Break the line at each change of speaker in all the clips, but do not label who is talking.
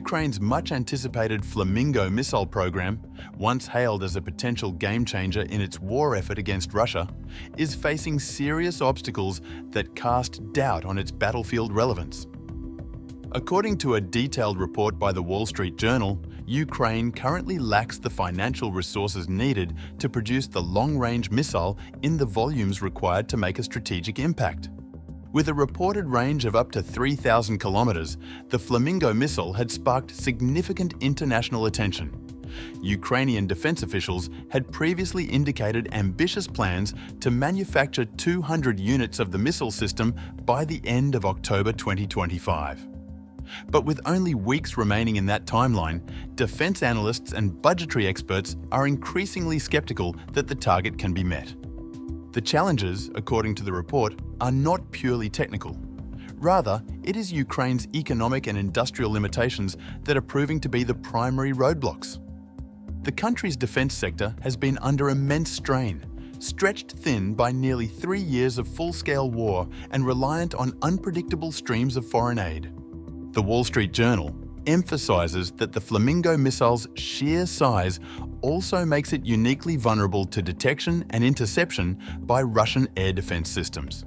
Ukraine's much-anticipated Flamingo missile program, once hailed as a potential game-changer in its war effort against Russia, is facing serious obstacles that cast doubt on its battlefield relevance. According to a detailed report by the Wall Street Journal, Ukraine currently lacks the financial resources needed to produce the long-range missile in the volumes required to make a strategic impact. With a reported range of up to 3,000 kilometers, the Flamingo missile had sparked significant international attention. Ukrainian defense officials had previously indicated ambitious plans to manufacture 200 units of the missile system by the end of October 2025. But with only weeks remaining in that timeline, defense analysts and budgetary experts are increasingly skeptical that the target can be met. The challenges, according to the report, are not purely technical. Rather, it is Ukraine's economic and industrial limitations that are proving to be the primary roadblocks. The country's defense sector has been under immense strain, stretched thin by nearly 3 years of full-scale war and reliant on unpredictable streams of foreign aid. The Wall Street Journal emphasizes that the Flamingo missile's sheer size also makes it uniquely vulnerable to detection and interception by Russian air defense systems.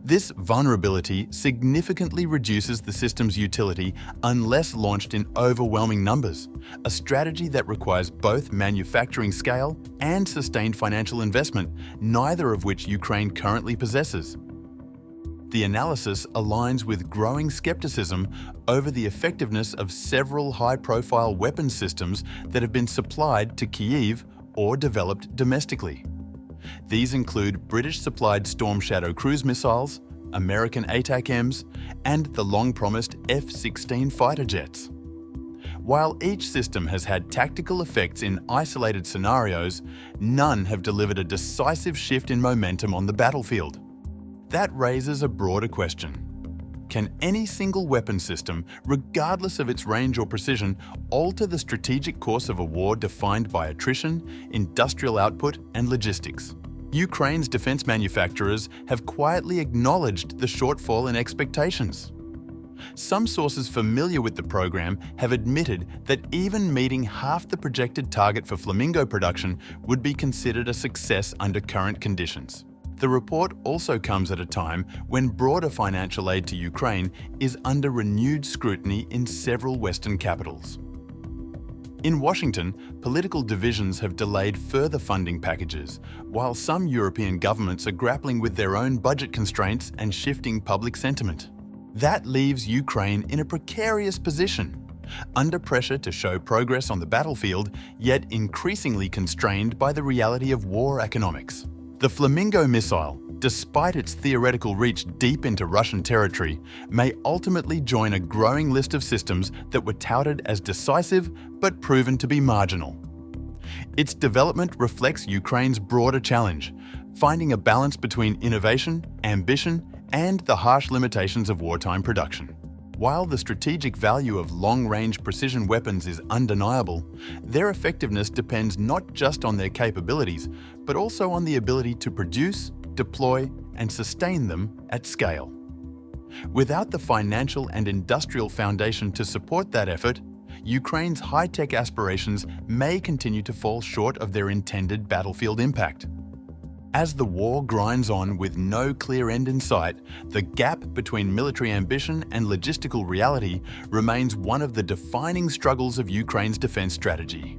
This vulnerability significantly reduces the system's utility unless launched in overwhelming numbers, a strategy that requires both manufacturing scale and sustained financial investment, neither of which Ukraine currently possesses. The analysis aligns with growing skepticism over the effectiveness of several high-profile weapons systems that have been supplied to Kyiv or developed domestically. These include British-supplied Storm Shadow cruise missiles, American ATACMS, and the long-promised F-16 fighter jets. While each system has had tactical effects in isolated scenarios, none have delivered a decisive shift in momentum on the battlefield. That raises a broader question. Can any single weapon system, regardless of its range or precision, alter the strategic course of a war defined by attrition, industrial output, and logistics? Ukraine's defense manufacturers have quietly acknowledged the shortfall in expectations. Some sources familiar with the program have admitted that even meeting half the projected target for Flamingo production would be considered a success under current conditions. The report also comes at a time when broader financial aid to Ukraine is under renewed scrutiny in several Western capitals. In Washington, political divisions have delayed further funding packages, while some European governments are grappling with their own budget constraints and shifting public sentiment. That leaves Ukraine in a precarious position, under pressure to show progress on the battlefield, yet increasingly constrained by the reality of war economics. The Flamingo missile, despite its theoretical reach deep into Russian territory, may ultimately join a growing list of systems that were touted as decisive but proven to be marginal. Its development reflects Ukraine's broader challenge, finding a balance between innovation, ambition, and the harsh limitations of wartime production. While the strategic value of long-range precision weapons is undeniable, their effectiveness depends not just on their capabilities, but also on the ability to produce, deploy, and sustain them at scale. Without the financial and industrial foundation to support that effort, Ukraine's high-tech aspirations may continue to fall short of their intended battlefield impact. As the war grinds on with no clear end in sight, the gap between military ambition and logistical reality remains one of the defining struggles of Ukraine's defense strategy.